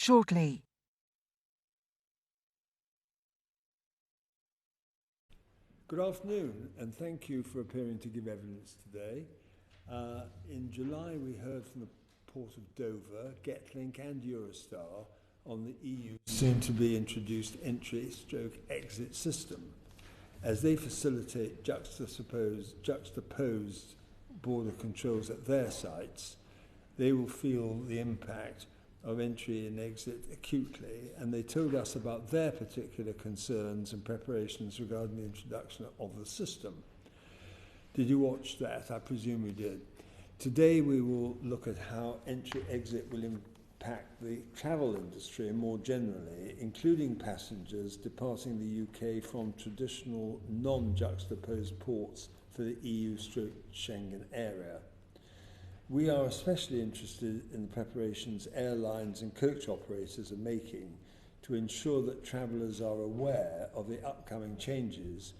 shortly. Good afternoon, and thank you for appearing to give evidence today. In July, we heard from the Port of Dover, Getlink and Eurostar on the EU's soon-to-be introduced entry/exit system. As they facilitate juxtaposed border controls at their sites, they will feel the impact of entry and exit acutely, and they told us about their particular concerns and preparations regarding the introduction of the system. Did you watch that? I presume you did. Today we will look at how entry-exit will impact the travel industry more generally, including passengers departing the UK from traditional non-juxtaposed ports for the EU/Schengen area. We are especially interested in the preparations airlines and coach operators are making to ensure that travellers are aware of the upcoming changes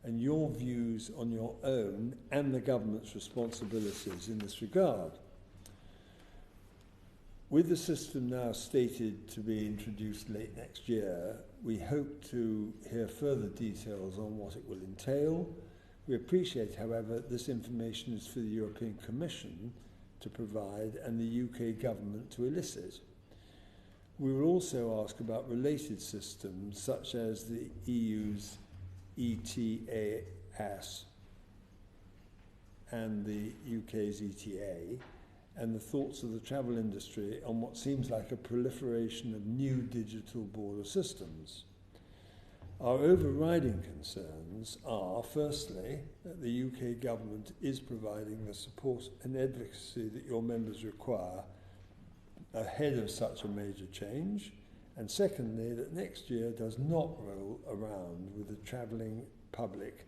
and your views on your own and the government's responsibilities in this regard. With the system now stated to be introduced late next year, we hope to hear further details on what it will entail. We appreciate, however, this information is for the European Commission to provide and the UK government to elicit. We will also ask about related systems such as the EU's ETAS and the UK's ETA, and the thoughts of the travel industry on what seems like a proliferation of new digital border systems. Our overriding concerns are, firstly, that the UK government is providing the support and advocacy that your members require ahead of such a major change, and secondly, that next year does not roll around with the travelling public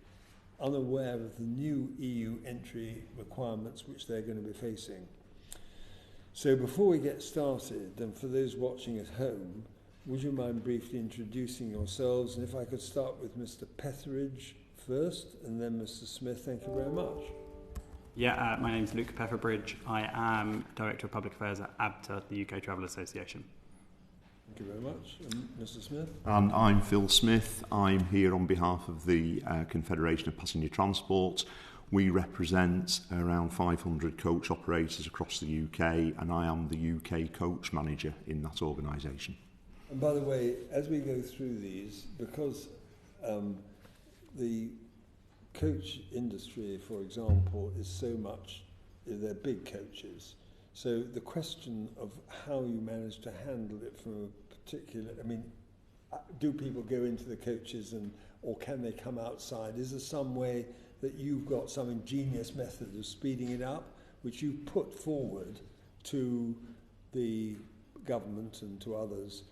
unaware of the new EU entry requirements which they're going to be facing. So before we get started, and for those watching at home, would you mind briefly introducing yourselves? And if I could start with Mr. Petheridge first, and then Mr. Smith, thank you very much. Yeah, my name's Luke Petherbridge. I am Director of Public Affairs at ABTA, the UK Travel Association. Thank you very much. And Mr. Smith? And I'm Phil Smith. I'm here on behalf of the Confederation of Passenger Transport. We represent around 500 coach operators across the UK, and I am the UK coach manager in that organisation. And by the way, as we go through these, because the coach industry, for example, is so much, they're big coaches. So the question of how you manage to handle it from a particular, I mean, do people go into the coaches or can they come outside? Is there some way that you've got some ingenious method of speeding it up, which you put forward to the government and to others,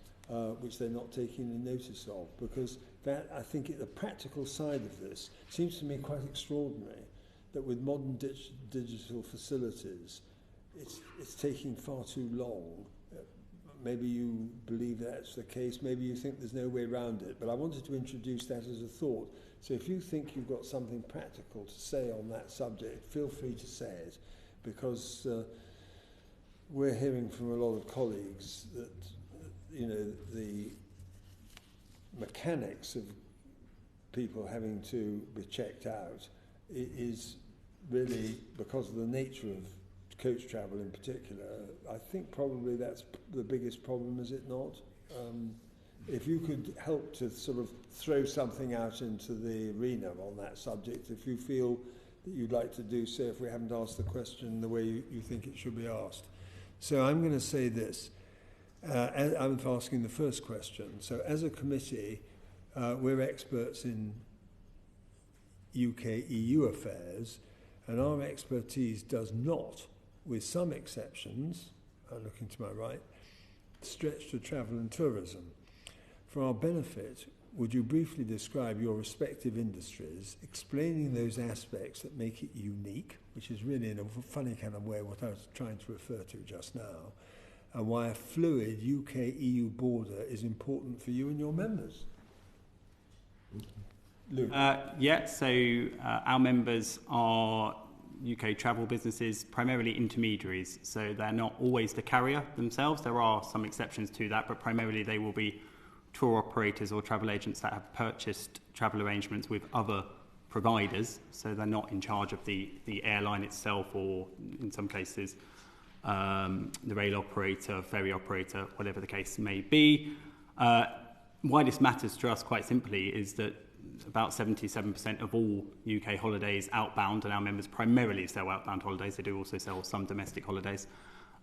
which they're not taking any notice of? Because that, I think, the practical side of this seems to me quite extraordinary, that with modern digital facilities, it's taking far too long. Maybe you believe that's the case, maybe you think there's no way around it, but I wanted to introduce that as a thought. So if you think you've got something practical to say on that subject, feel free to say it, because we're hearing from a lot of colleagues that, you know, the mechanics of people having to be checked out is really because of the nature of coach travel in particular. I think probably that's the biggest problem, is it not? If you could help to sort of throw something out into the arena on that subject, if you feel that you'd like to do so, if we haven't asked the question the way you think it should be asked. So I'm going to say this. I'm asking the first question. So as a committee, we're experts in UK-EU affairs, and our expertise does not, with some exceptions, looking to my right, stretch to travel and tourism. For our benefit, would you briefly describe your respective industries, explaining those aspects that make it unique, which is really in a funny kind of way what I was trying to refer to just now, and why a fluid UK-EU border is important for you and your members? Luke. So our members are UK travel businesses primarily intermediaries, so they're not always the carrier themselves. There are some exceptions to that, but primarily they will be tour operators or travel agents that have purchased travel arrangements with other providers, so they're not in charge of the airline itself, or in some cases the rail operator, ferry operator, whatever the case may be. Why this matters to us, quite simply, is that about 77% of all UK holidays outbound, and our members primarily sell outbound holidays, they do also sell some domestic holidays,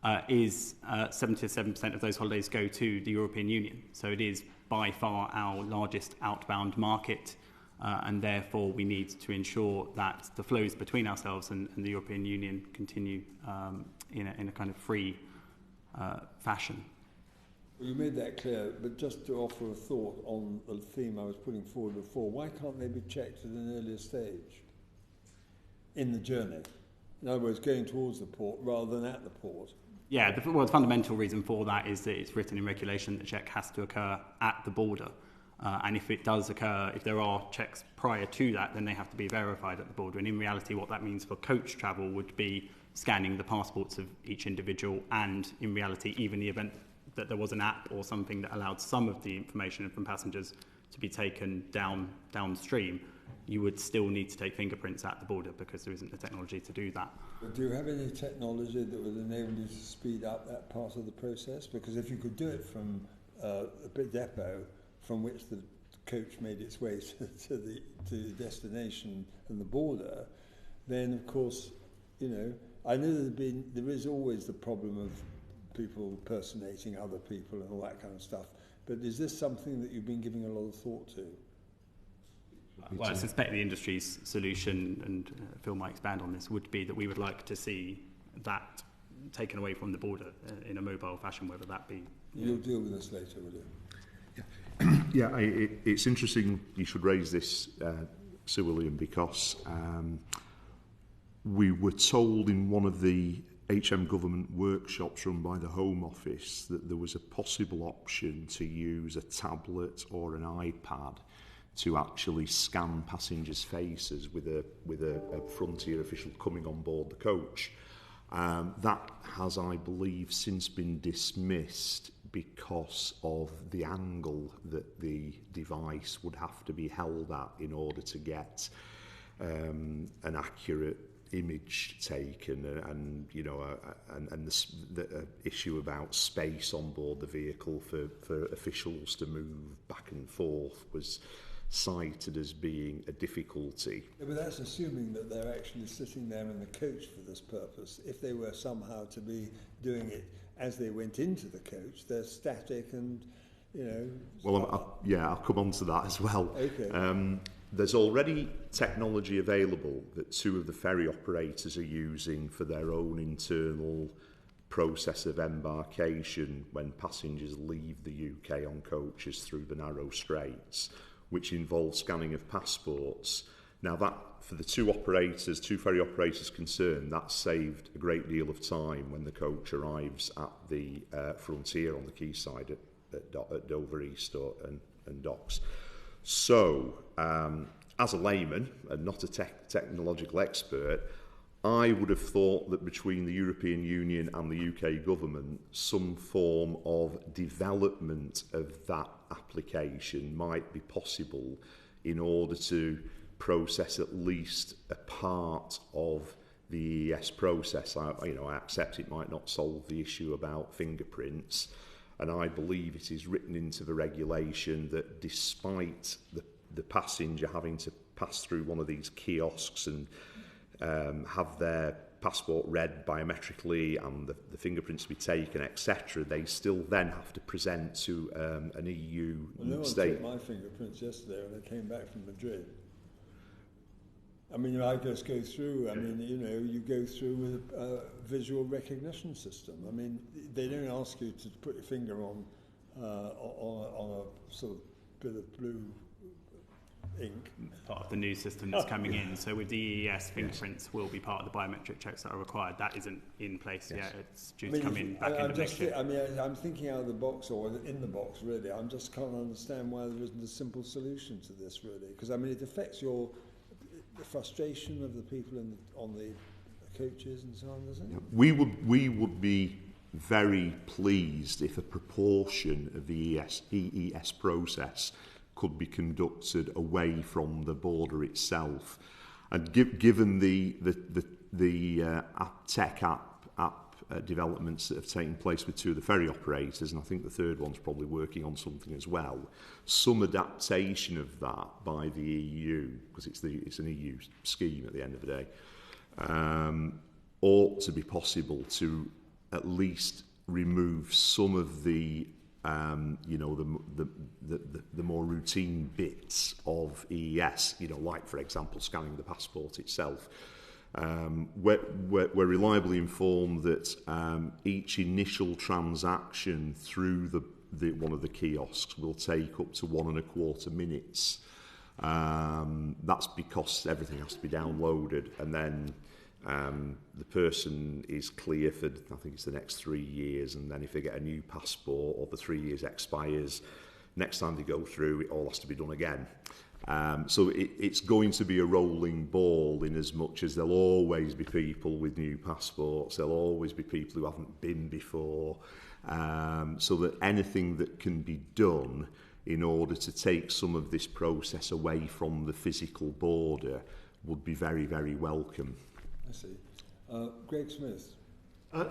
77% of those holidays go to the European Union. So it is by far our largest outbound market, and therefore we need to ensure that the flows between ourselves and the European Union continue in a kind of free fashion. Well, you made that clear, but just to offer a thought on the theme I was putting forward before, why can't they be checked at an earlier stage in the journey? In other words, going towards the port rather than at the port. Yeah, the fundamental reason for that is that it's written in regulation that the check has to occur at the border. And if it does occur, if there are checks prior to that, then they have to be verified at the border. And in reality, what that means for coach travel would be scanning the passports of each individual, and in reality, even the event that there was an app or something that allowed some of the information from passengers to be taken downstream, you would still need to take fingerprints at the border because there isn't the technology to do that. But do you have any technology that would enable you to speed up that part of the process? Because if you could do it from a big depot from which the coach made its way to the destination and the border, then of course, you know, I know there is always the problem of people impersonating other people and all that kind of stuff. But is this something that you've been giving a lot of thought to? Well, I suspect the industry's solution, and Phil might expand on this, would be that we would like to see that taken away from the border in a mobile fashion, whether that be... You'll deal with this later, will you? Yeah, it's interesting you should raise this, Sir William, because we were told in one of the HM government workshops run by the Home Office that there was a possible option to use a tablet or an iPad to actually scan passengers' faces with a Frontier official coming on board the coach. That has, I believe, since been dismissed because of the angle that the device would have to be held at in order to get an accurate image taken, and you know, and the issue about space on board the vehicle for officials to move back and forth was cited as being a difficulty. Yeah, but that's assuming that they're actually sitting there in the coach for this purpose. If they were somehow to be doing it as they went into the coach, they're static and, you know... Well, I'll come on to that as well. Okay. There's already technology available that two of the ferry operators are using for their own internal process of embarkation when passengers leave the UK on coaches through the narrow straits, which involves scanning of passports. Now that, for the two ferry operators concerned, that saved a great deal of time when the coach arrives at the Frontier on the quayside at Dover East and Docks. So, as a layman and not a technological expert, I would have thought that between the European Union and the UK government, some form of development of that application might be possible in order to process at least a part of the EES process. I accept it might not solve the issue about fingerprints, and I believe it is written into the regulation that despite the passenger having to pass through one of these kiosks and have their passport read biometrically and the fingerprints to be taken, etc., they still then have to present to an EU state. No one took my fingerprints yesterday when I came back from Madrid. I mean, I just go through, you go through with a visual recognition system. I mean, they don't ask you to put your finger on a sort of bit of blue ink. Part of the new system that's coming in. So with the EES, fingerprints will be part of the biometric checks that are required. That isn't in place yet. It's due to come in back end of next year. I'm thinking out of the box, or in the box, really. I just can't understand why there isn't a simple solution to this, really. Because, I mean, it affects the frustration of the people on the coaches and so on, does it? Yeah. We would be very pleased if a proportion of the EES process could be conducted away from the border itself, and given the tech app developments that have taken place with two of the ferry operators, and I think the third one's probably working on something as well, some adaptation of that by the EU, because it's an EU scheme at the end of the day, ought to be possible to at least remove some of the the more routine bits of EES, like, for example, scanning the passport itself. We're reliably informed that each initial transaction through one of the kiosks will take up to 1.25 minutes. That's because everything has to be downloaded, and then the person is clear for, I think it's the next 3 years, and then if they get a new passport or the 3 years expires, next time they go through, it all has to be done again. So it's going to be a rolling ball, in as much as there'll always be people with new passports, there'll always be people who haven't been before, so that anything that can be done in order to take some of this process away from the physical border would be very, very welcome. I see. Greg Smith.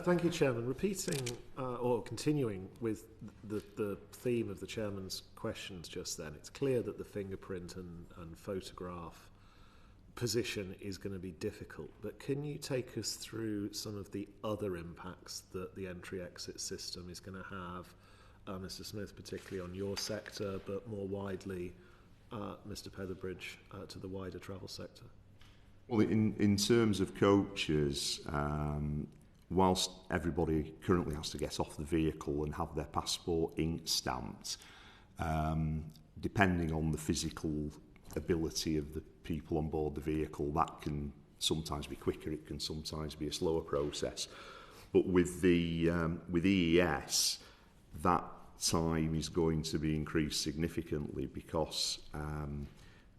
Thank you, Chairman. Repeating or continuing with the theme of the Chairman's questions just then, it's clear that the fingerprint and photograph position is going to be difficult, but can you take us through some of the other impacts that the entry-exit system is going to have, Mr. Smith, particularly on your sector, but more widely, Mr. Petherbridge, to the wider travel sector? Well, in terms of coaches, whilst everybody currently has to get off the vehicle and have their passport ink stamped, depending on the physical ability of the people on board the vehicle, that can sometimes be quicker, it can sometimes be a slower process. But with EES, that time is going to be increased significantly, because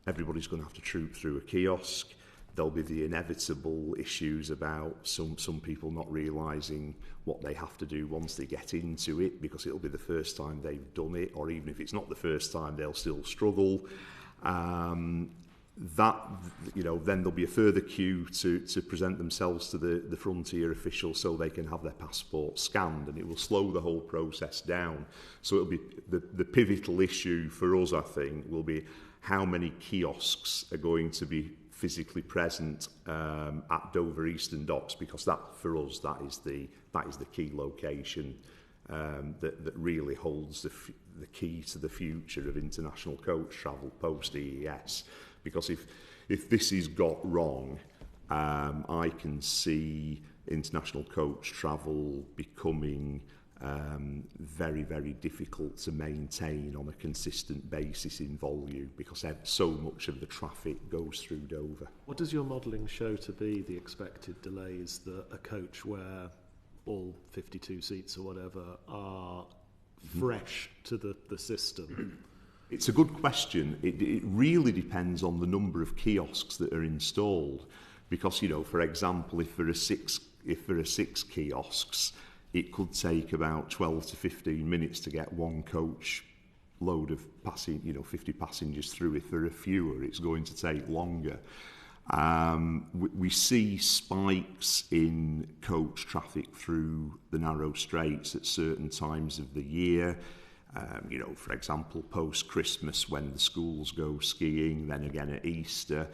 everybody's going to have to troop through a kiosk. There'll be the inevitable issues about some people not realising what they have to do once they get into it, because it'll be the first time they've done it, or even if it's not the first time, they'll still struggle. Then there'll be a further queue to present themselves to the frontier official so they can have their passport scanned, and it will slow the whole process down. So it'll be the pivotal issue for us, I think, will be how many kiosks are going to be physically present at Dover Eastern Docks, because that, for us, that is the key location that really holds the key to the future of international coach travel post EES. Because if this is got wrong, I can see international coach travel becoming very, very difficult to maintain on a consistent basis in volume, because so much of the traffic goes through Dover. What does your modelling show to be the expected delays that a coach where all 52 seats or whatever are fresh to the system? It's a good question. It really depends on the number of kiosks that are installed, because, for example, if there are six kiosks, it could take about 12 to 15 minutes to get one coach load of 50 passengers through. If there are fewer, it's going to take longer. We see spikes in coach traffic through the narrow straits at certain times of the year. For example, post-Christmas when the schools go skiing, then again at Easter.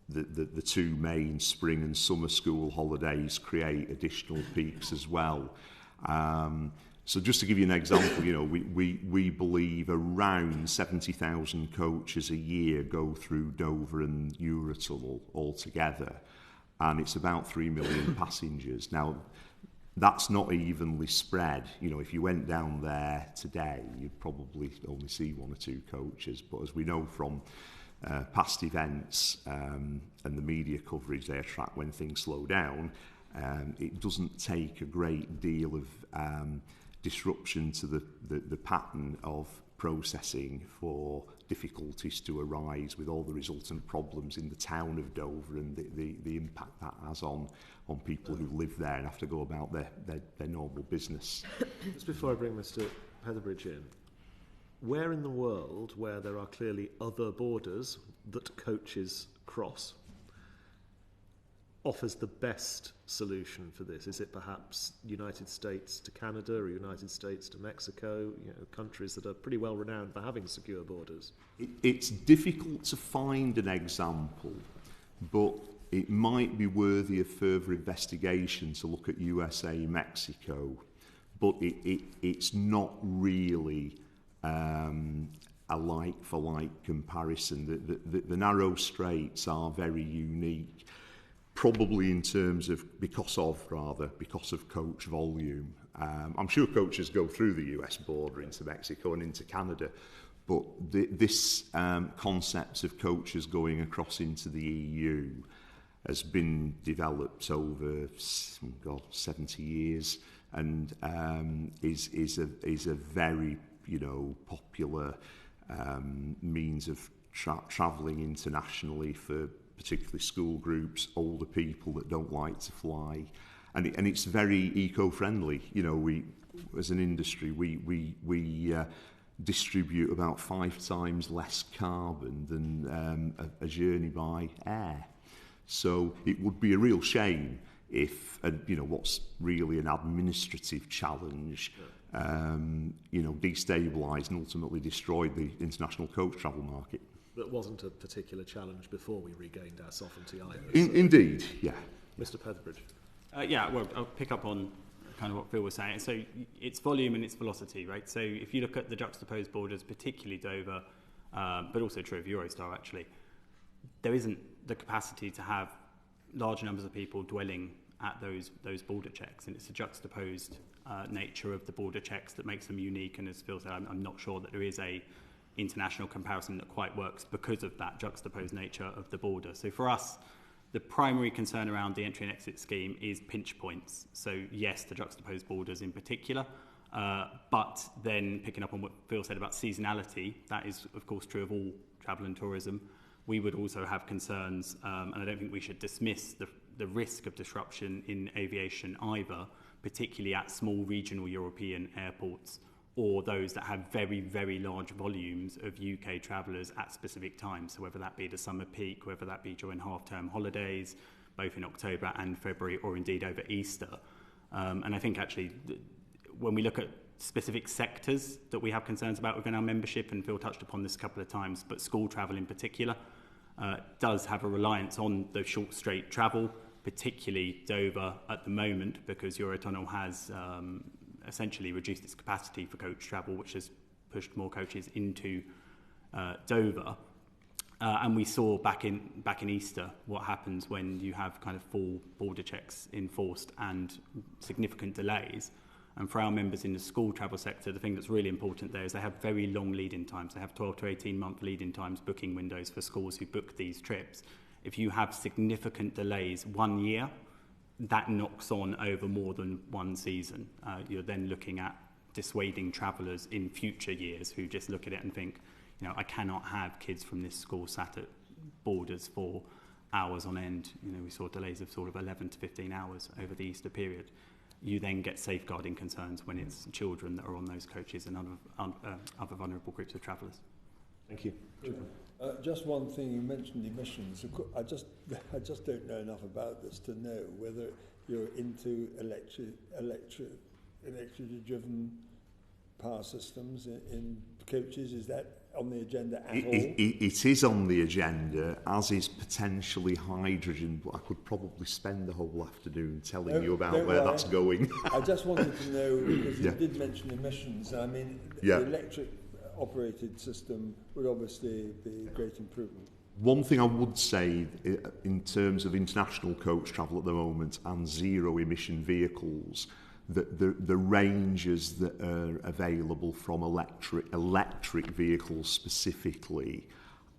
The two main spring and summer school holidays create additional peaks as well. So just to give you an example, we believe around 70,000 coaches a year go through Dover and Eurotunnel altogether, and it's about 3 million passengers. Now, that's not evenly spread. If you went down there today, you'd probably only see one or two coaches, but as we know from past events and the media coverage they attract when things slow down, it doesn't take a great deal of disruption to the pattern of processing for difficulties to arise with all the resultant problems in the town of Dover and the impact that has on people who live there and have to go about their normal business. Just before I bring Mr. Petherbridge in, where in the world, where there are clearly other borders that coaches cross, offers the best solution for this? Is it perhaps United States to Canada or United States to Mexico, countries that are pretty well renowned for having secure borders? It's difficult to find an example, but it might be worthy of further investigation to look at USA, Mexico, but it's not really a like-for-like comparison. The narrow straits are very unique, probably in terms of, because of coach volume. I'm sure coaches go through the US border into Mexico and into Canada, but this concept of coaches going across into the EU has been developed over 70 years and is a very popular means of travelling internationally for particularly school groups, older people that don't like to fly, and it's very eco-friendly. We, as an industry, we distribute about 5 times less carbon than a journey by air. So it would be a real shame if what's really an administrative challenge, destabilised and ultimately destroyed the international coach travel market. That wasn't a particular challenge before we regained our sovereignty either. Indeed, yeah. Mr. Petherbridge. Well, I'll pick up on kind of what Phil was saying. So it's volume and it's velocity, right? So if you look at the juxtaposed borders, particularly Dover, but also true of Eurostar actually, there isn't the capacity to have large numbers of people dwelling at those border checks, and it's the juxtaposed nature of the border checks that makes them unique. And as Phil said, I'm not sure that there is a international comparison that quite works because of that juxtaposed nature of the border. So for us, the primary concern around the entry and exit scheme is pinch points. So yes, the juxtaposed borders in particular, but then picking up on what Phil said about seasonality, that is of course true of all travel and tourism. We would also have concerns, and I don't think we should dismiss the risk of disruption in aviation either, particularly at small regional European airports, or those that have very, very large volumes of UK travellers at specific times. So whether that be the summer peak, whether that be during half-term holidays, both in October and February, or indeed over Easter. And I think actually, when we look at specific sectors that we have concerns about within our membership, and Phil touched upon this a couple of times, but school travel in particular does have a reliance on the short straight travel, particularly Dover at the moment, because Eurotunnel has essentially reduced its capacity for coach travel, which has pushed more coaches into Dover. And we saw back in Easter what happens when you have kind of full border checks enforced and significant delays. And for our members in the school travel sector, the thing that's really important there is they have very long lead-in times. They have 12 to 18-month lead-in times, booking windows for schools who book these trips. If you have significant delays 1 year, that knocks on over more than one season. You're then looking at dissuading travellers in future years who just look at it and think, I cannot have kids from this school sat at borders for hours on end. We saw delays of sort of 11 to 15 hours over the Easter period. You then get safeguarding concerns when it's children that are on those coaches and other vulnerable groups of travellers. Thank you. Just one thing, you mentioned emissions. I just don't know enough about this to know whether you're into electrically driven power systems in coaches. Is that on the agenda at all? It is on the agenda, as is potentially hydrogen, but I could probably spend the whole afternoon telling you about where that's going. I just wanted to know, because you did mention emissions. I mean, the electric operated system would obviously be a great improvement. One thing I would say in terms of international coach travel at the moment and zero emission vehicles, that the ranges that are available from electric vehicles specifically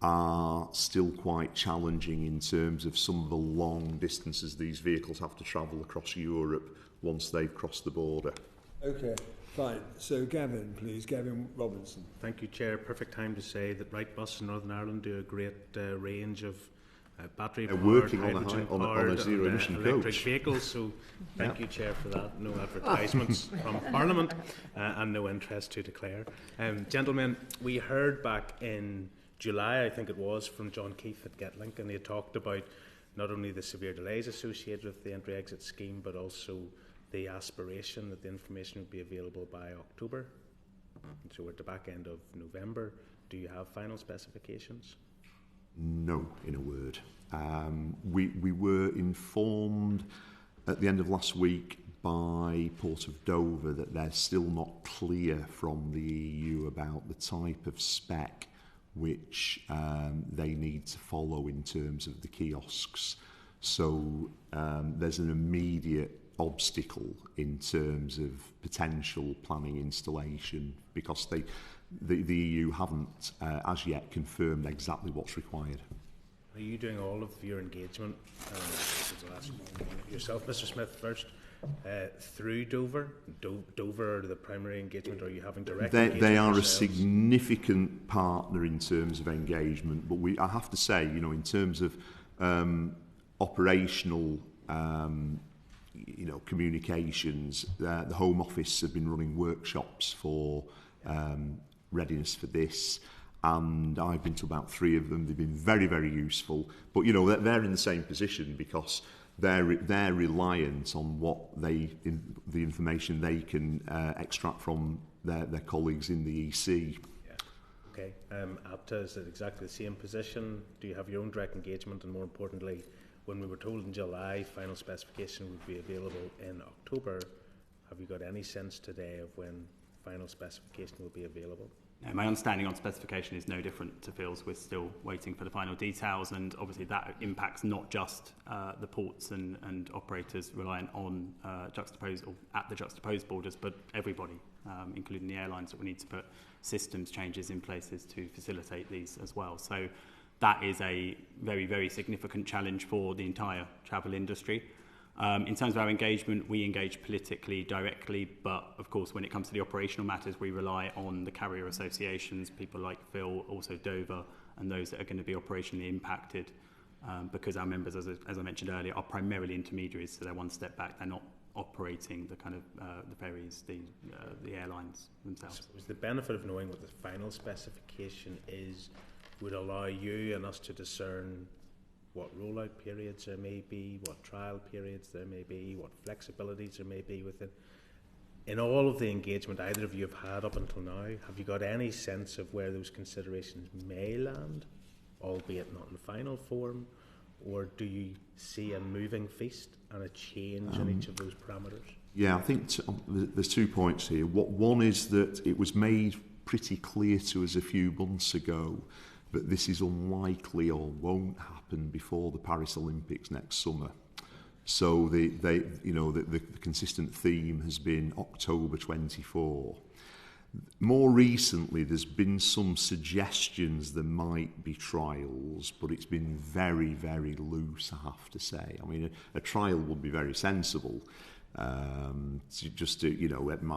are still quite challenging in terms of some of the long distances these vehicles have to travel across Europe once they've crossed the border. Okay. Fine. So Gavin, please. Gavin Robinson. Thank you, Chair. Perfect time to say that Wrightbus in Northern Ireland do a great range of battery-powered, working hydrogen-powered, on a zero-emission electric coach. vehicles. So thank you, Chair, for that. No advertisements from Parliament and no interest to declare. Gentlemen, we heard back in July, I think it was, from John Keefe at GetLink, and he had talked about not only the severe delays associated with the entry-exit scheme, but also the aspiration that the information would be available by October. So we're at the back end of November. Do you have final specifications? No, in a word. We were informed at the end of last week by Port of Dover that they're still not clear from the EU about the type of spec which they need to follow in terms of the kiosks. So there's an immediate obstacle in terms of potential planning installation because the EU haven't as yet confirmed exactly what's required. Are you doing all of your engagement, yourself, Mr. Smith, first, through Dover? Dover are the primary engagement, or are you having direct engagement? They are yourselves? a significant partner in terms of engagement, but I have to say, in terms of operational communications, the Home Office have been running workshops for readiness for this, and I've been to about 3 of them. They've been very, very useful, but they're in the same position because they're reliant on the information they can extract from their colleagues in the EC. Okay. APTA is at exactly the same position. Do you have your own direct engagement? And more importantly, when we were told in July final specification would be available in October, have you got any sense today of when final specification will be available? No, my understanding on specification is no different to Phil's. We're still waiting for the final details, and obviously that impacts not just the ports and operators reliant on at the juxtaposed borders, but everybody, including the airlines, that we need to put systems changes in places to facilitate these as well. So that is a very, very significant challenge for the entire travel industry. In terms of our engagement, we engage politically directly, but of course when it comes to the operational matters, we rely on the carrier associations, people like Phil, also Dover, and those that are going to be operationally impacted, because our members, as I mentioned earlier, are primarily intermediaries, so they're one step back. They're not operating the kind of the ferries, the airlines themselves. So the benefit of knowing what the final specification is would allow you and us to discern what rollout periods there may be, what trial periods there may be, what flexibilities there may be within. In all of the engagement either of you have had up until now, have you got any sense of where those considerations may land, albeit not in final form, or do you see a moving feast and a change in each of those parameters? Yeah, I think there's 2 points here. One is that it was made pretty clear to us a few months ago that this is unlikely or won't happen before the Paris Olympics next summer. So the consistent theme has been October 24. More recently, there's been some suggestions there might be trials, but it's been very, very loose, I have to say. I mean, a trial would be very sensible. I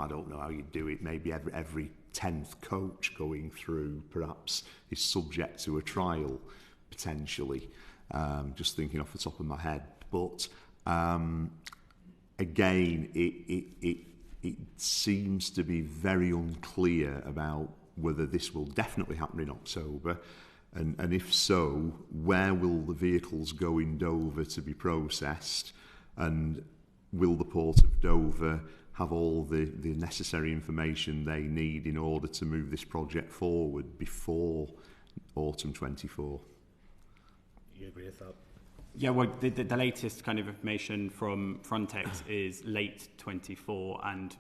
don't know how you do it. Maybe every 10th coach going through perhaps is subject to a trial, potentially. Just thinking off the top of my head. But again, it seems to be very unclear about whether this will definitely happen in October, and if so, where will the vehicles go in Dover to be processed, and will the Port of Dover have all the necessary information they need in order to move this project forward before autumn 24? You agree with that? Yeah, well, the latest kind of information from Frontex is late 24 and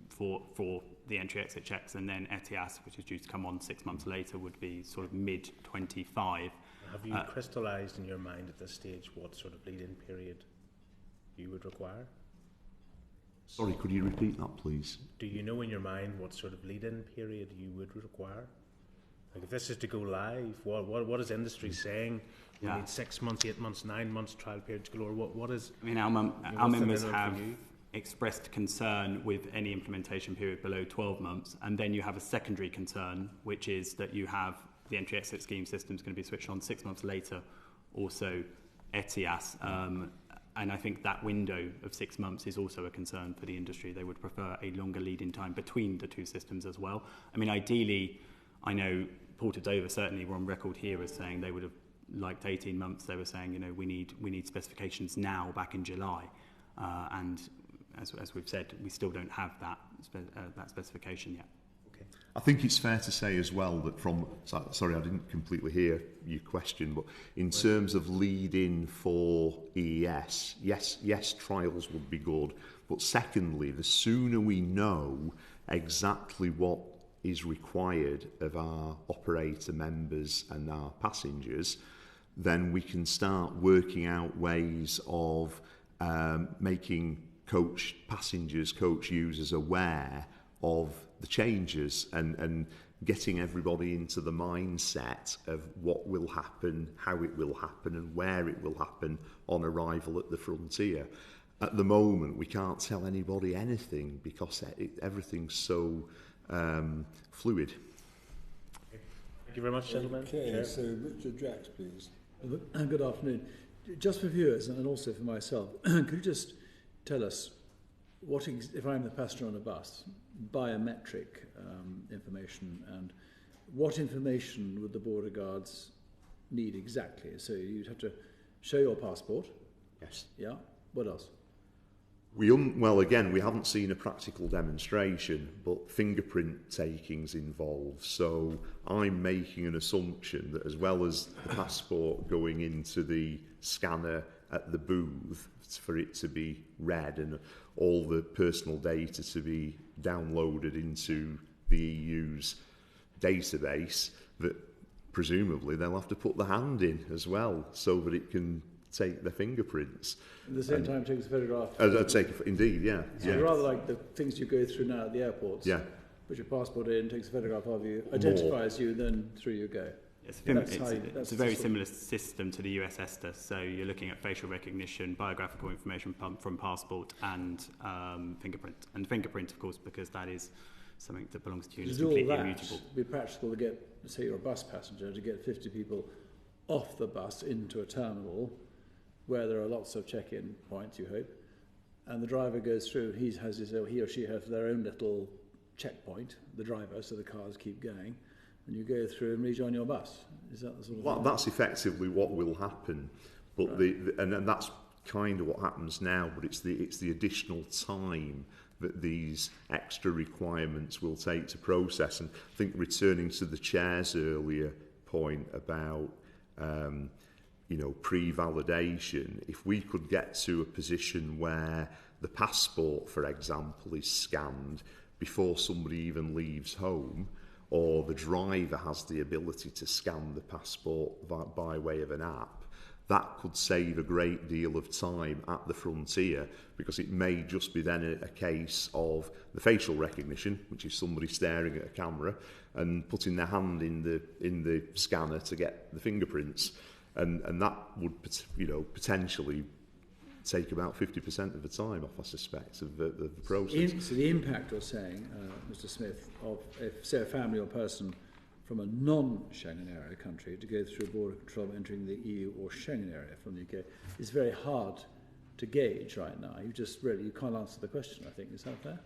for the entry-exit checks, and then ETIAS, which is due to come on 6 months later, would be sort of mid-25. Have you crystallised in your mind at this stage what sort of lead-in period you would require? Sorry, could you repeat that, please? Do you know in your mind what sort of lead-in period you would require? Like, if this is to go live, what is industry saying? We need 6 months, 8 months, 9 months trial periods galore. What is? I mean, our members have expressed concern with any implementation period below 12 months, and then you have a secondary concern, which is that you have the entry-exit scheme system is going to be switched on 6 months later, also ETIAS, and I think that window of 6 months is also a concern for the industry. They would prefer a longer lead-in time between the two systems as well. I mean, ideally, I know Porter Dover certainly were on record here as saying they would have liked 18 months. They were saying, you know, we need specifications now, back in July, and as we've said, we still don't have that specification yet. Okay. I think it's fair to say as well that sorry, I didn't completely hear your question, but in terms of lead-in for EES, yes, trials would be good, but secondly, the sooner we know exactly what is required of our operator members and our passengers, then we can start working out ways of making coach passengers, coach users aware of the changes and getting everybody into the mindset of what will happen, how it will happen and where it will happen on arrival at the frontier. At the moment, we can't tell anybody anything because everything's so fluid. Thank you very much, gentlemen. Okay, so Richard Drax, please. Good afternoon. Just for viewers and also for myself, could you just tell us what, if I'm the passenger on a bus, biometric information, and what information would the border guards need exactly? So you'd have to show your passport. Yes. Yeah. What else? Well, again, we haven't seen a practical demonstration, but fingerprint taking's involved. So I'm making an assumption that as well as the passport going into the scanner at the booth for it to be read and all the personal data to be downloaded into the EU's database, that presumably they'll have to put the hand in as well so that it can take the fingerprints. At the same time, takes a photograph. Indeed, yeah. So rather like the things you go through now at the airports. Yeah. Put your passport in, takes a photograph of you, identifies you, then through you go. It's a very similar system to the US ESTA. So you're looking at facial recognition, biographical information from passport, and fingerprint. And fingerprint, of course, because that is something that belongs to you and is completely immutable. It would be practical to get, say you're a bus passenger, to get 50 people off the bus into a terminal where there are lots of check-in points, you hope, and the driver goes through, he or she has their own little checkpoint, the driver, so the cars keep going, and you go through and rejoin your bus. Is that the sort of thing? That's effectively what will happen, but right. and that's kind of what happens now, but it's the additional time that these extra requirements will take to process. And I think returning to the chair's earlier point about pre-validation, if we could get to a position where the passport, for example, is scanned before somebody even leaves home, or the driver has the ability to scan the passport by way of an app, that could save a great deal of time at the frontier, because it may just be then a case of the facial recognition, which is somebody staring at a camera and putting their hand in the scanner to get the fingerprints. And that would, potentially take about 50% of the time off, I suspect, of the process. So the impact you're saying, Mr. Smith, of if, say, a family or person from a non-Schengen area country to go through border control entering the EU or Schengen area from the UK is very hard to gauge right now. You can't answer the question, I think. Is that fair?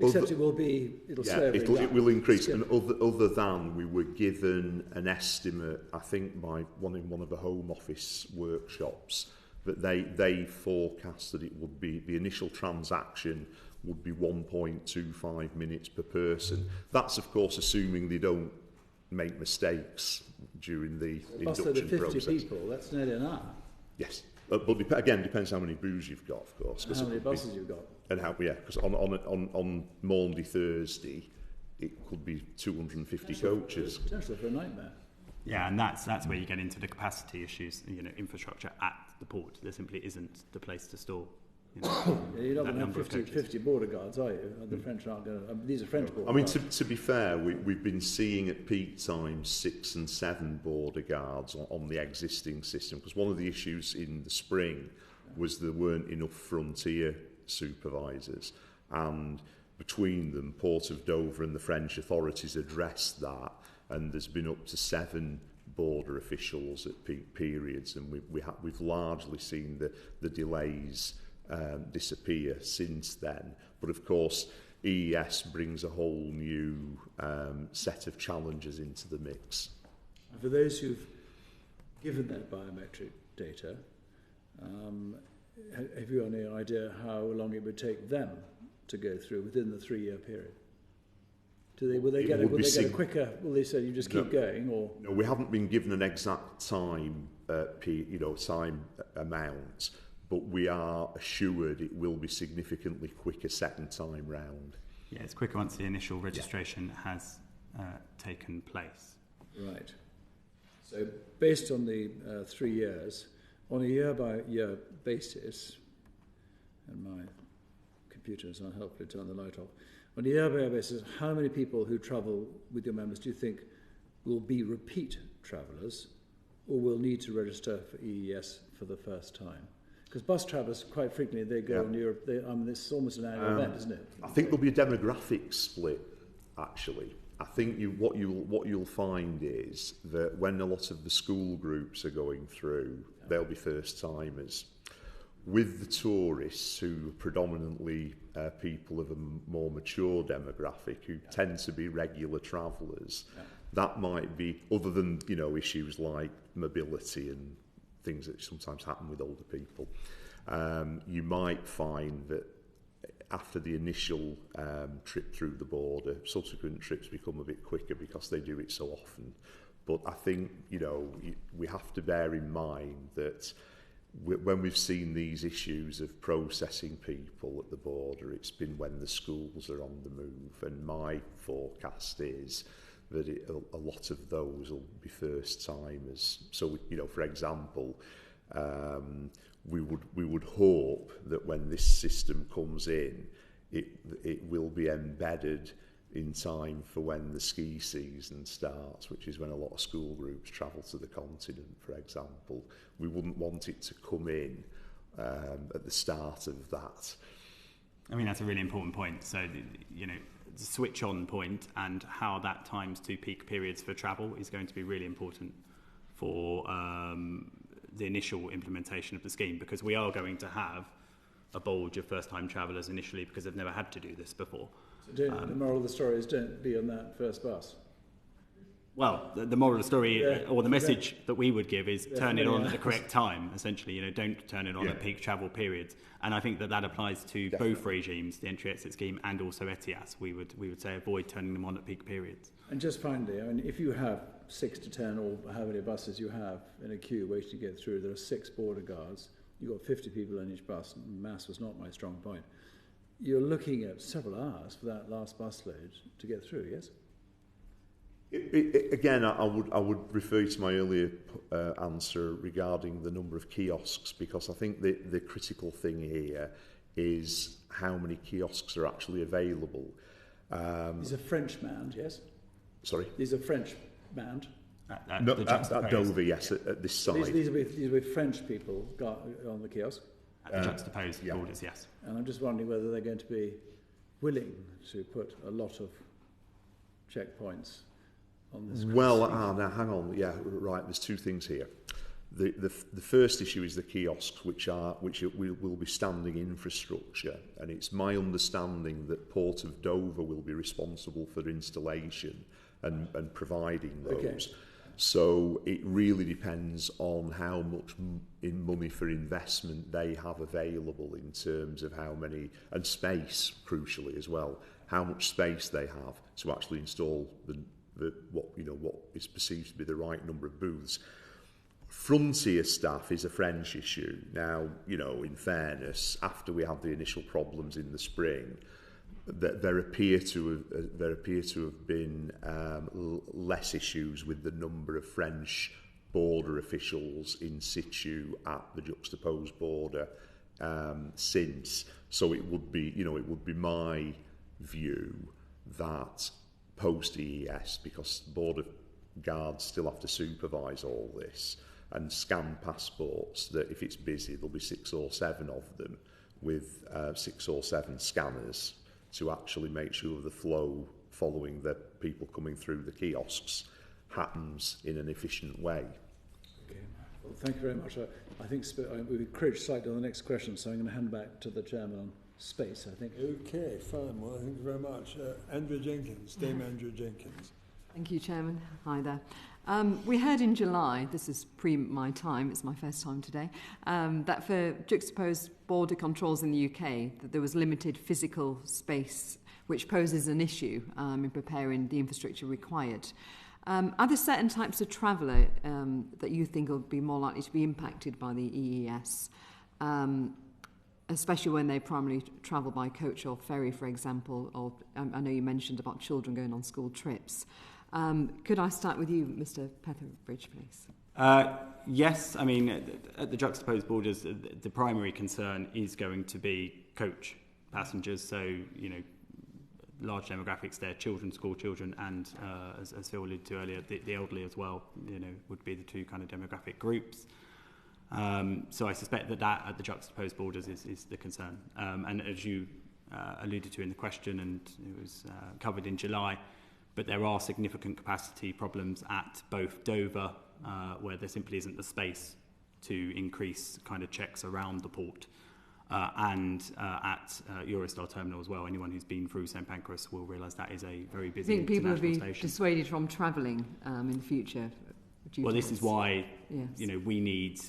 Except it will increase. And other than we were given an estimate, I think by one of the Home Office workshops, that they forecast that it would be, the initial transaction would be 1.25 minutes per person. That's of course assuming they don't make mistakes during the induction process. 50 process. People, that's nearly an hour. Yes, but again, depends how many booths you've got, of course. And how many buses you've got. And how, because on Maundy Thursday, it could be 250 coaches. Potential for a nightmare. Yeah, and that's where you get into the capacity issues. Infrastructure at the port. There simply isn't the place to store. You're not going to have 50 border guards, are you? The French aren't going to. These are French border guards. To be fair, we've been seeing at peak times 6 and 7 border guards on the existing system, because one of the issues in the spring was there weren't enough frontier supervisors, and between them, Port of Dover and the French authorities addressed that, and there's been up to 7 border officials at peak periods, and we've largely seen the delays disappear since then. But of course, EES brings a whole new set of challenges into the mix. And for those who've given that biometric data, have you any idea how long it would take them to go through within the 3-year period? Will they get a quicker? Will they say you just keep going, or no? We haven't been given an exact time, time amount, but we are assured it will be significantly quicker second time round. Yeah, it's quicker once the initial registration has taken place. Right. So based on the 3 years, on a year-by-year basis, and my computer has unhelpfully turned the light off, on a year-by-year basis, how many people who travel with your members do you think will be repeat travellers or will need to register for EES for the first time? Because bus travellers, quite frequently, they go in Europe. It's almost an annual event, isn't it? I think there'll be a demographic split, actually. I think what you'll find is that when a lot of the school groups are going through, they'll be first timers. With the tourists, who are predominantly people of a more mature demographic, who tend to be regular travellers, that might be, other than issues like mobility and things that sometimes happen with older people, you might find that after the initial trip through the border, subsequent trips become a bit quicker because they do it so often. But I think we have to bear in mind that when we've seen these issues of processing people at the border, it's been when the schools are on the move, and my forecast is that a lot of those will be first timers. So for example, we would hope that when this system comes in, it will be embedded in time for when the ski season starts, which is when a lot of school groups travel to the continent, for example. We wouldn't want it to come in at the start of that. I mean, that's a really important point. So, the switch on point and how that times to peak periods for travel is going to be really important for the initial implementation of the scheme, because we are going to have a bulge of first-time travellers initially because they've never had to do this before. So the moral of the story is don't be on that first bus. Well, the moral of the story, or the message that we would give, is turn it on at the correct time, essentially. Don't turn it on at peak travel periods. And I think that applies to both regimes, the entry-exit scheme and also ETIAS. We would say avoid turning them on at peak periods. And just finally, if you have 6 to 10 or how many buses you have in a queue waiting to get through, there are 6 border guards, you've got 50 people in each bus, mass was not my strong point. You're looking at several hours for that last bus load to get through, yes? Again, I would refer to my earlier answer regarding the number of kiosks, because I think the critical thing here is how many kiosks are actually available. These are French manned, yes? Sorry? These are French manned? At Dover, yes, at this side. These will be French people on the kiosk? At the juxtaposed borders, yes. And I'm just wondering whether they're going to be willing to put a lot of checkpoints on this. Well, now hang on. Yeah, right. There's 2 things here. The first issue is the kiosks, which will be standing infrastructure, and it's my understanding that Port of Dover will be responsible for installation and providing those. Okay. So it really depends on how much money for investment they have available in terms of how many, and space, crucially as well, how much space they have to actually install what is perceived to be the right number of booths. Frontier staff is a French issue. Now, in fairness, after we had the initial problems in the spring, there appear to have been less issues with the number of French border officials in situ at the juxtaposed border since. So it would be my view that post EES, because border guards still have to supervise all this and scan passports, that if it's busy there'll be 6 or 7 of them, with 6 or 7 scanners to actually make sure the flow following the people coming through the kiosks happens in an efficient way. Okay. Well, thank you very much. I think we've encouraged slightly on the next question, so I'm going to hand back to the chairman on space, I think. Okay, fine. Well, thank you very much. Andrew Jenkins, Dame Andrew Jenkins. Thank you, Chairman. Hi there. We heard in July, this is pre my time, it's my first time today, that for juxtaposed border controls in the UK, that there was limited physical space, which poses an issue in preparing the infrastructure required. Are there certain types of traveller that you think will be more likely to be impacted by the EES, especially when they primarily travel by coach or ferry, for example, or I know you mentioned about children going on school trips. Could I start with you, Mr. Petherbridge, please? Yes, I mean, at the juxtaposed borders, the primary concern is going to be coach passengers, so, you know, large demographics there, children, school children, and as Phil alluded to earlier, the elderly as well, you know, would be the two kind of demographic groups. So I suspect that at the juxtaposed borders is the concern. And as you alluded to in the question, and it was covered in July, but there are significant capacity problems at both Dover, where there simply isn't the space to increase kind of checks around the port, and at Eurostar Terminal as well. Anyone who's been through St Pancras will realise that is a very busy I think people will be station. dissuaded from travelling in the future. Well, this is why, yes, you know, we need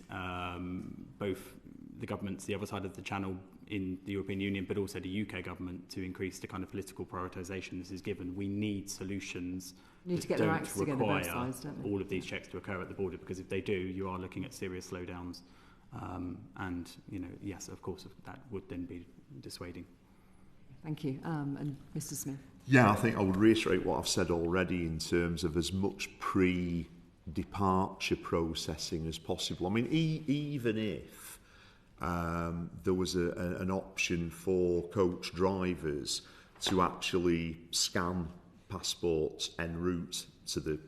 both the governments, the other side of the channel in the European Union, but also the UK government to increase the kind of political prioritisation this is given. We need solutions need to get their acts together, both sides, don't they? All of these checks to occur at the border, because if they do, you are looking at serious slowdowns. And, you know, yes, of course, that would then be dissuading. Thank you. And Mr. Smith? Yeah, I think I would reiterate what I've said already in terms of as much pre-departure processing as possible. I mean, even if there was an option for coach drivers to actually scan passports en route to the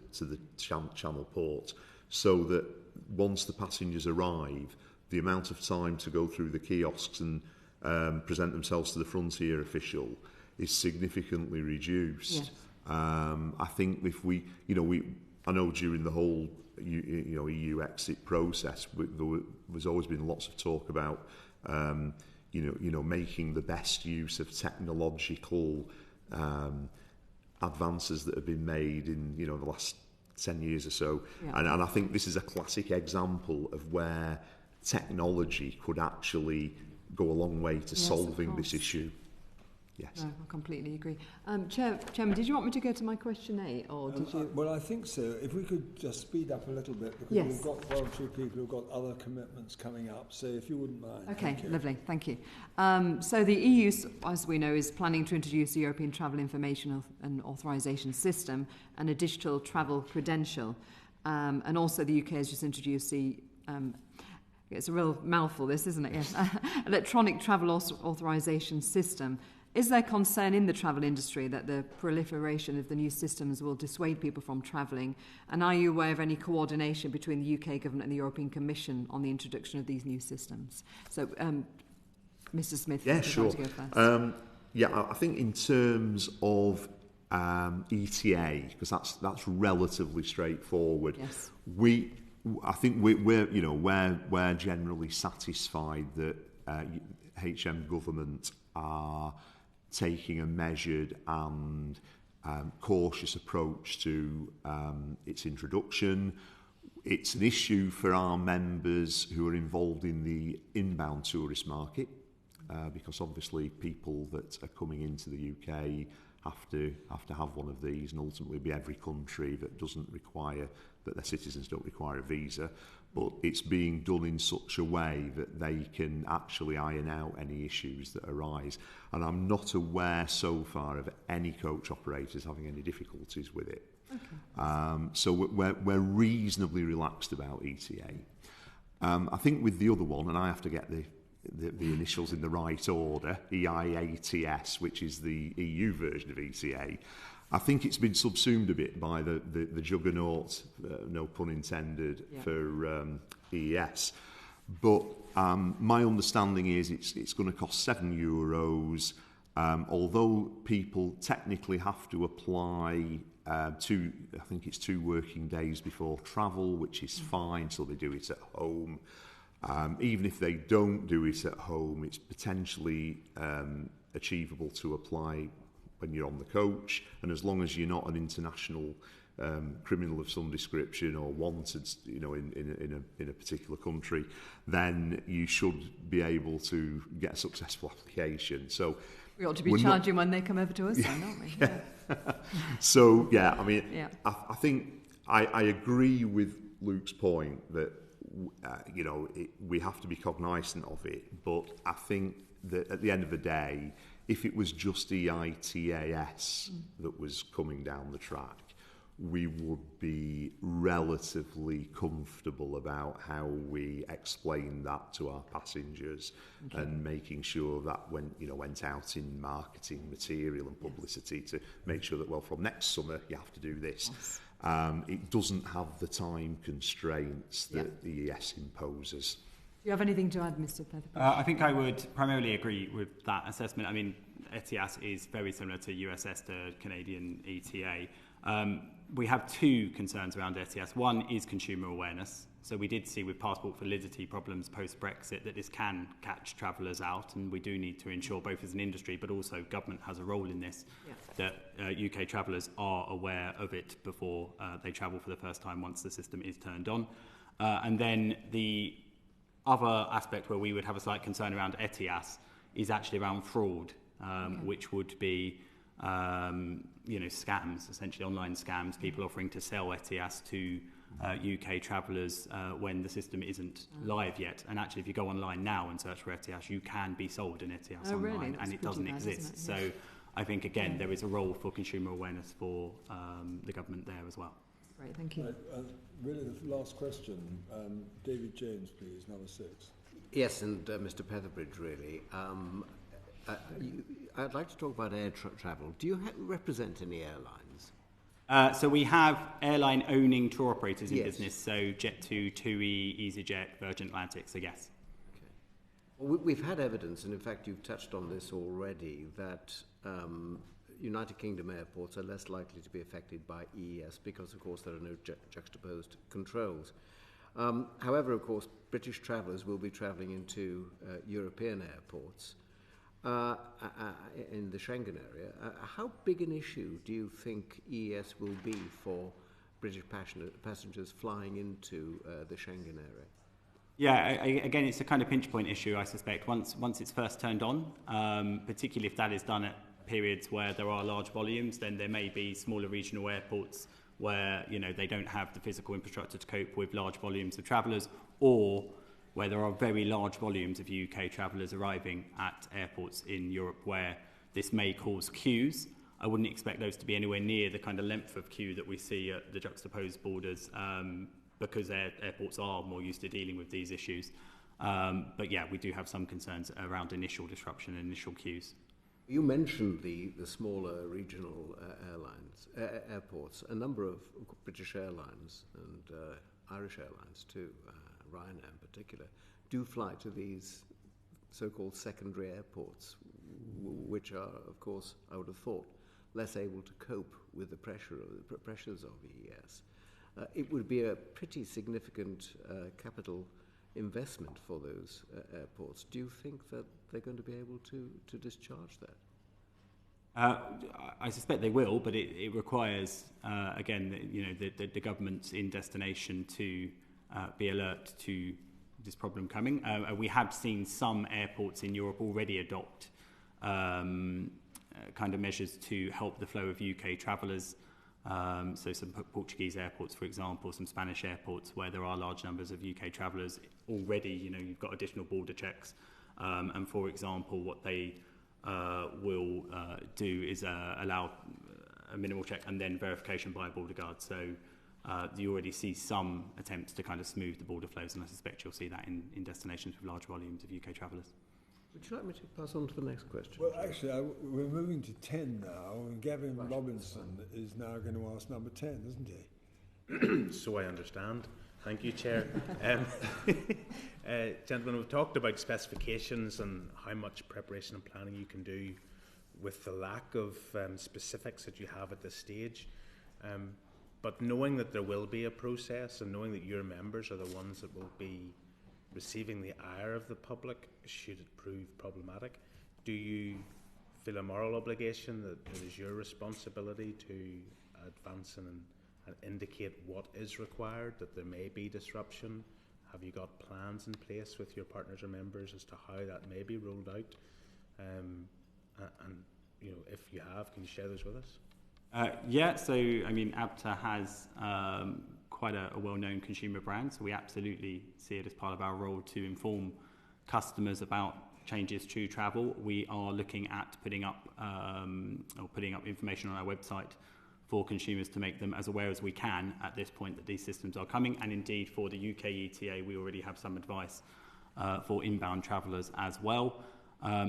Channel port, so that once the passengers arrive, the amount of time to go through the kiosks and present themselves to the frontier official is significantly reduced. Yes. I think if I know during the whole EU exit process, there's always been lots of talk about making the best use of technological advances that have been made in the last 10 years or so. Yeah. And I think this is a classic example of where technology could actually go a long way to solving this issue. Yes. No, I completely agree. Chairman, did you want me to go to my question 8, or did you? Well, I think so. If we could just speed up a little bit, because we've got one or two people who've got other commitments coming up. So if you wouldn't mind. Okay, lovely. Thank you. So the EU, as we know, is planning to introduce the European Travel Information and Authorisation System and a digital travel credential. And also the UK has just introduced the it's a real mouthful, this, isn't it? Yes. Electronic Travel Authorisation System. Is there concern in the travel industry that the proliferation of the new systems will dissuade people from travelling? And are you aware of any coordination between the UK government and the European Commission on the introduction of these new systems? So, Mr. Smith, yeah, sure. Like to go first. I think in terms of ETA, because that's relatively straightforward. Yes. I think we're generally satisfied that HM government are taking a measured and cautious approach to its introduction. It's an issue for our members who are involved in the inbound tourist market, because obviously people that are coming into the UK have to have one of these, and ultimately be every country that doesn't require, that their citizens don't require a visa, but it's being done in such a way that they can actually iron out any issues that arise. And I'm not aware so far of any coach operators having any difficulties with it. Okay. So we're reasonably relaxed about ETA. I think with the other one, and I have to get the initials in the right order, EIATS, which is the EU version of ETA, I think it's been subsumed a bit by the juggernaut, no pun intended, for EES. But my understanding is it's going to cost €7. Although people technically have to apply I think it's 2 working days before travel, which is fine, so they do it at home. Even if they don't do it at home, it's potentially achievable to apply when you're on the coach, and as long as you're not an international criminal of some description or wanted, in a particular country, then you should be able to get a successful application. So we ought to be charging when they come over to us, then, aren't we? Yeah. So I mean, I think I agree with Luke's point that we have to be cognizant of it, but I think that at the end of the day, if it was just EITAS that was coming down the track, we would be relatively comfortable about how we explain that to our passengers, and making sure that went out in marketing material and publicity to make sure that, well, from next summer you have to do this. Yes. It doesn't have the time constraints that the ES imposes. Do you have anything to add, Mr. Petherbridge? I think I would primarily agree with that assessment. I mean, ETIAS is very similar to USS, the Canadian ETA. We have 2 concerns around ETIAS. One is consumer awareness. So we did see with passport validity problems post-Brexit that this can catch travellers out, and we do need to ensure, both as an industry but also government has a role in this, that UK travellers are aware of it before they travel for the first time once the system is turned on. And then the other aspect where we would have a slight concern around ETIAS is actually around fraud, which would be scams, essentially online scams, people offering to sell ETIAS to UK travellers when the system isn't live yet. And actually, if you go online now and search for ETIAS, you can be sold an ETIAS online, really? and it doesn't exist. It? So I think, again, there is a role for consumer awareness for the government there as well. Great, thank you. Really, the last question. David James, please, number 6. Yes, and Mr. Petherbridge, really. I'd like to talk about air travel. Do you represent any airlines? So we have airline-owning tour operators in business, so Jet2, TUI, EasyJet, Virgin Atlantic, so yes. Okay. Well, we've had evidence, and in fact you've touched on this already, that United Kingdom airports are less likely to be affected by EES because, of course, there are no juxtaposed controls. However, of course, British travellers will be travelling into European airports in the Schengen area. How big an issue do you think EES will be for British passengers flying into the Schengen area? Yeah, again, it's a kind of pinch point issue, I suspect, once it's first turned on, particularly if that is done at periods where there are large volumes. Then there may be smaller regional airports where they don't have the physical infrastructure to cope with large volumes of travellers, or where there are very large volumes of UK travellers arriving at airports in Europe where this may cause queues. I wouldn't expect those to be anywhere near the kind of length of queue that we see at the juxtaposed borders, because airports are more used to dealing with these issues. But yeah, we do have some concerns around initial disruption and initial queues. You mentioned the smaller regional airports. A number of British Airlines and Irish Airlines too, Ryanair in particular, do fly to these so-called secondary airports, which are, of course, I would have thought, less able to cope with the pressures of EES. It would be a pretty significant capital investment for those airports. Do you think that they're going to be able to discharge that? I suspect they will, but it requires, again, the governments in destination to be alert to this problem coming. We have seen some airports in Europe already adopt kind of measures to help the flow of UK travellers. So some Portuguese airports, for example, some Spanish airports where there are large numbers of UK travellers already, you've got additional border checks. And for example, what they will do is allow a minimal check and then verification by a border guard. So you already see some attempts to kind of smooth the border flows, and I suspect you'll see that in destinations with large volumes of UK travellers. Would you like me to pass on to the next question? Well, actually, we're moving to 10 now, and Gavin Robinson is now going to ask number 10, isn't he? So I understand. Thank you, Chair. Gentlemen, we've talked about specifications and how much preparation and planning you can do with the lack of specifics that you have at this stage. But knowing that there will be a process and knowing that your members are the ones that will be receiving the ire of the public should it prove problematic, do you feel a moral obligation that it is your responsibility to advance and indicate what is required, that there may be disruption? Have you got plans in place with your partners or members as to how that may be rolled out? And you know, if you have, can you share those with us? Yeah, so I mean, ABTA has quite a well-known consumer brand, so we absolutely see it as part of our role to inform customers about changes to travel. We are looking at putting up information on our website for consumers to make them as aware as we can at this point that these systems are coming. And indeed, for the UK ETA, we already have some advice for inbound travellers as well.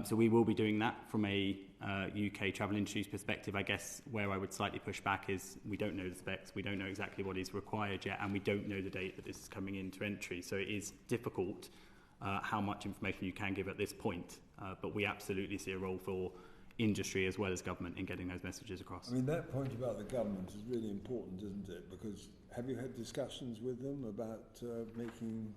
So we will be doing that from a UK travel industry's perspective. I guess where I would slightly push back is we don't know the specs, we don't know exactly what is required yet, and we don't know the date that this is coming into entry. So it is difficult how much information you can give at this point, but we absolutely see a role for industry as well as government in getting those messages across. I mean, that point about the government is really important, isn't it? Because have you had discussions with them about making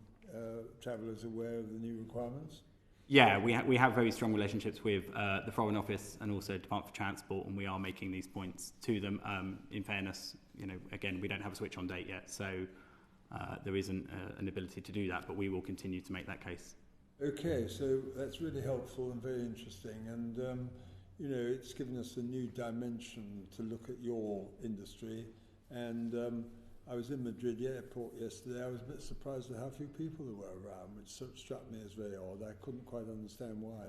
travellers aware of the new requirements? Yeah, we have very strong relationships with the Foreign Office and also Department for Transport, and we are making these points to them. In fairness, you know, again, we don't have a switch on date yet, so there isn't an ability to do that, but we will continue to make that case. Okay, so that's really helpful and very interesting, and you know, it's given us a new dimension to look at your industry. And I was in Madrid airport yesterday. I was a bit surprised at how few people there were around, which sort of struck me as very odd. I couldn't quite understand why.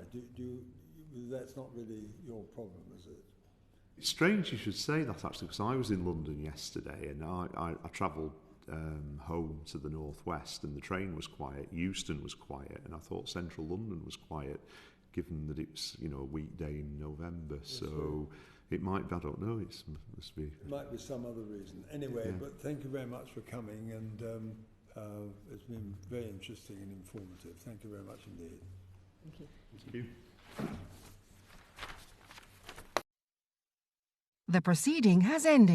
That's not really your problem, is it? It's strange you should say that, actually, because I was in London yesterday and I travelled home to the northwest, and the train was quiet, Euston was quiet, and I thought central London was quiet, given that it's, you know, a weekday in November. Yes, so it might be, I don't know, it must be. It might be some other reason. Anyway, yeah. But thank you very much for coming, and it's been very interesting and informative. Thank you very much indeed. Thank you. Thank you. The proceeding has ended.